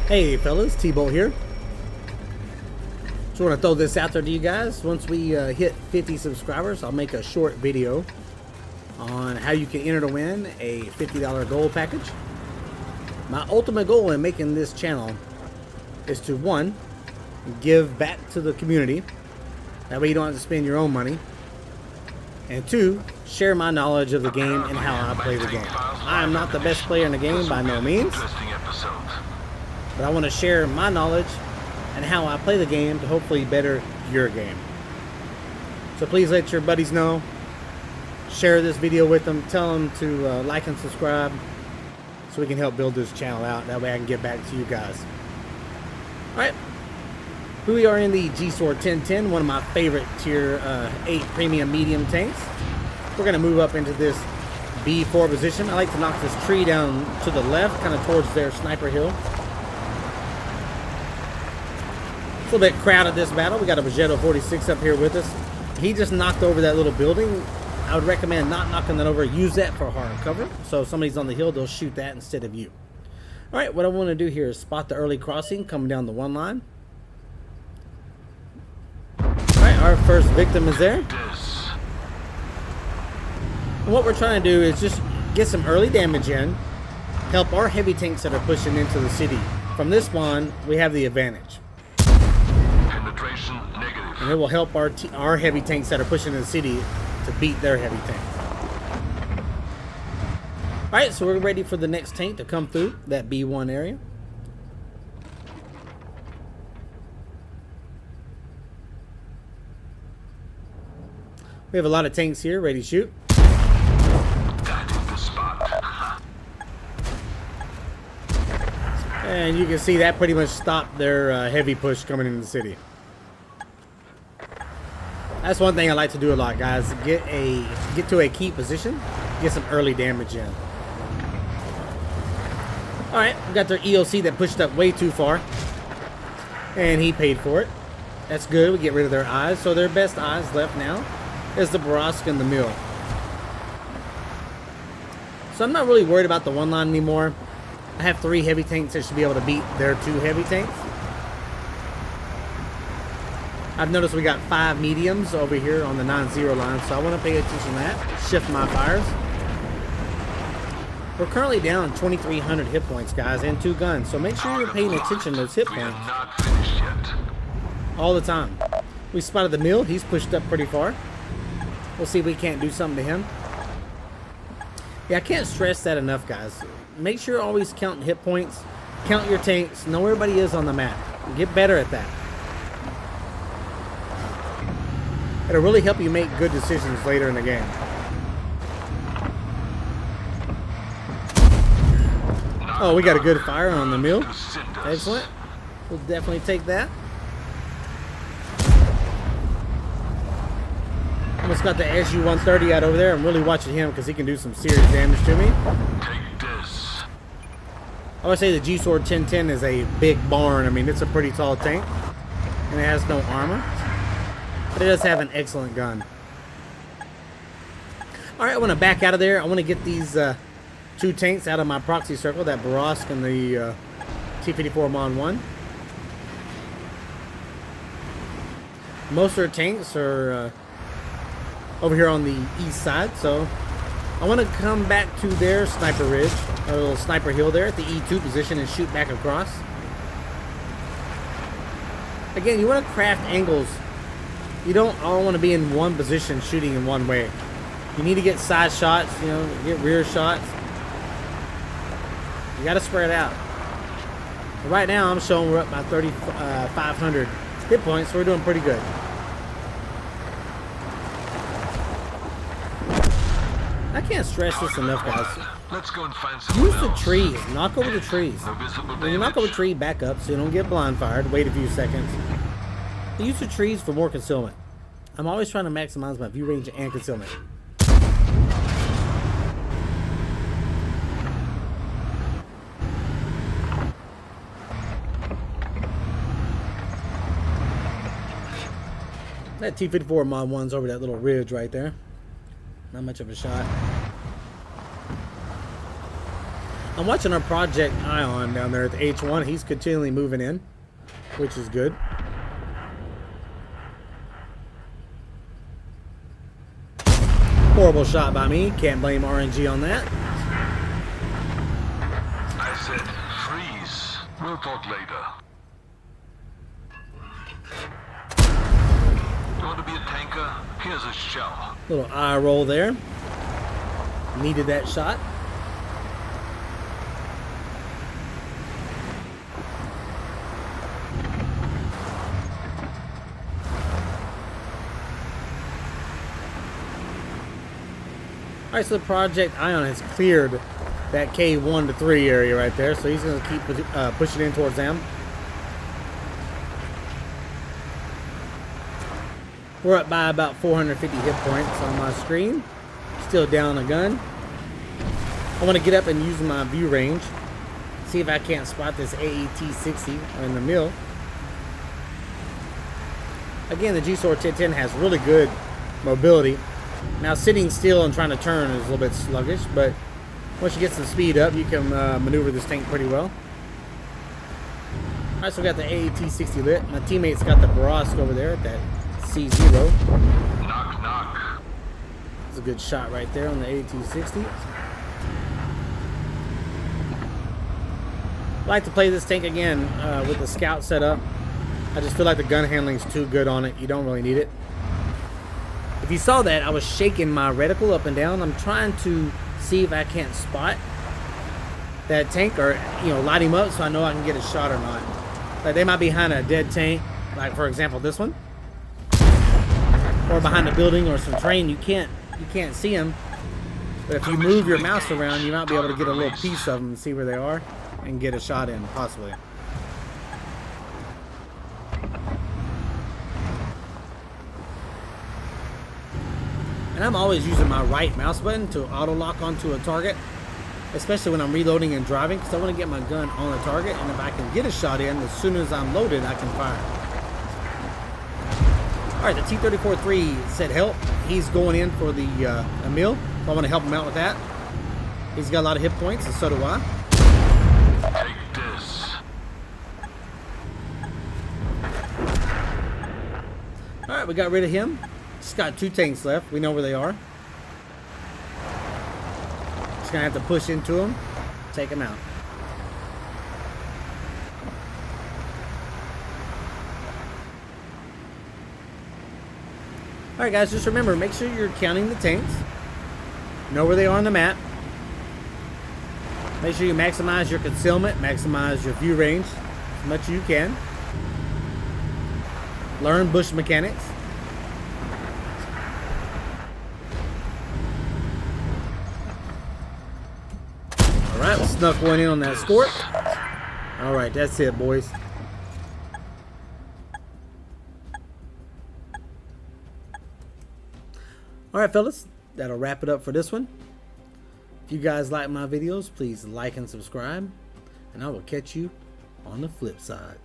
Hey fellas, T-Bolt here. Just want to throw this out there to you guys. Once we hit 50 subscribers, I'll make a short video on how you can enter to win a $50 gold package. My ultimate goal in making this channel is to, one, give back to the community. That way you don't have to spend your own money. And two, share my knowledge of the game and how I play the game. I am not the best player in the game by no means, but I want to share my knowledge and how I play the game to hopefully better your game. So please let your buddies know. Share this video with them. Tell them to like and subscribe so we can help build this channel out. That way I can get back to you guys. Alright. We are in the GSOR 1010, one of my favorite tier 8 premium medium tanks. We're going to move up into this B4 position. I like to knock this tree down to the left, kind of towards their sniper hill. It's a little bit crowded this battle. We got a Vegetto 46 up here with us. He just knocked over that little building. I would recommend not knocking that over. Use that for hard cover. So if somebody's on the hill, they'll shoot that instead of you. Alright, what I want to do here is spot the early crossing coming down the one line. Alright, our first victim is there. And what we're trying to do is just get some early damage in. Help our heavy tanks that are pushing into the city. From this spawn, we have the advantage. Penetration negative. And it will help our heavy tanks that are pushing in the city to beat their heavy tanks. Alright, so we're ready for the next tank to come through that B1 area. We have a lot of tanks here ready to shoot. That is the spot. And you can see that pretty much stopped their heavy push coming into the city. That's one thing I like to do a lot, guys. Get to a key position, get some early damage in. Alright, we got their EOC that pushed up way too far. And he paid for it. That's good. We get rid of their eyes. So their best eyes left now is the Barask and the Mill. So I'm not really worried about the one line anymore. I have 3 heavy tanks that should be able to beat their 2 heavy tanks. I've noticed we got 5 mediums over here on the 9-0 line, so I want to pay attention to that. Shift my fires. We're currently down 2,300 hit points, guys, and 2 guns. So make sure you're paying attention to those hit points all the time. We spotted the Mill. He's pushed up pretty far. We'll see if we can't do something to him. Yeah, I can't stress that enough, guys. Make sure you're always counting hit points. Count your tanks. Know where everybody is on the map. Get better at that. It'll really help you make good decisions later in the game. Oh, we got a good fire on the Mill. Excellent. We'll definitely take that. Almost got the SU-130 out over there. I'm really watching him because he can do some serious damage to me. Take this. I would say the GSOR 1010 is a big barn. I mean, it's a pretty tall tank. And it has no armor. But it does have an excellent gun. Alright, I want to back out of there. I want to get these 2 tanks out of my proxy circle. That Barask and the T-54 Mon 1. Most of their tanks are over here on the east side, so I want to come back to their sniper ridge, a little sniper hill there at the E2 position, and shoot back across. Again, you want to craft angles. You don't all want to be in one position shooting in one way. You need to get side shots, you know, get rear shots. You got to spread out. But right now, I'm showing we're up by 3,500 hit points, so we're doing pretty good. I can't stress this enough, guys. Let's go and find someone Use the else. trees. Knock over the trees. No visible When you knock over a tree, back up so you don't get blind fired. Wait a few seconds. Use the trees for more concealment. I'm always trying to maximize my view range and concealment. That T-54 Mod 1's over that little ridge right there. Not much of a shot. I'm watching our Project Ion down there at the H1. He's continually moving in, which is good. Horrible shot by me. Can't blame RNG on that. I said freeze. We'll talk later. You want to be a tanker? Here's a shell. Little eye roll there. Needed that shot. Alright, so the Project Ion has cleared that K1 to 3 area right there, so he's going to keep pushing in towards them. We're up by about 450 hit points on my screen. Still down a gun. I want to get up and use my view range. See if I can't spot this AET-60 in the mill. Again, the GSOR 1010 has really good mobility. Now sitting still and trying to turn is a little bit sluggish, but once you get some speed up, you can maneuver this tank pretty well. Alright, so we got the AET-60 lit. My teammate's got the Barosk over there at that C0. Knock, knock. That's a good shot right there on the AET-60. I like to play this tank again with the scout setup. I just feel like the gun handling is too good on it. You don't really need it. If you saw that, I was shaking my reticle up and down. I'm trying to see if I can't spot that tank or, you know, light him up so I know I can get a shot or not. Like they might be behind a dead tank, like for example this one, or behind a building or some terrain. You can't see them. But if you move your mouse around, you might be able to get a little piece of them and see where they are and get a shot in, possibly. And I'm always using my right mouse button to auto lock onto a target, especially when I'm reloading and driving, because I want to get my gun on a target, and if I can get a shot in, as soon as I'm loaded, I can fire. Alright, the T-34-3 said help. He's going in for the Emil, so I want to help him out with that. He's got a lot of hit points, and so do I. Take this. Alright, we got rid of him. Just got 2 tanks left. We know where they are. Just gonna have to push into them, take them out. Alright guys, just remember, make sure you're counting the tanks. Know where they are on the map. Make sure you maximize your concealment, maximize your view range as much as you can. Learn bush mechanics. Alright, we snuck one in on that escort. Alright, that's it, boys. Alright, fellas, that'll wrap it up for this one. If you guys like my videos, please like and subscribe, and I will catch you on the flip side.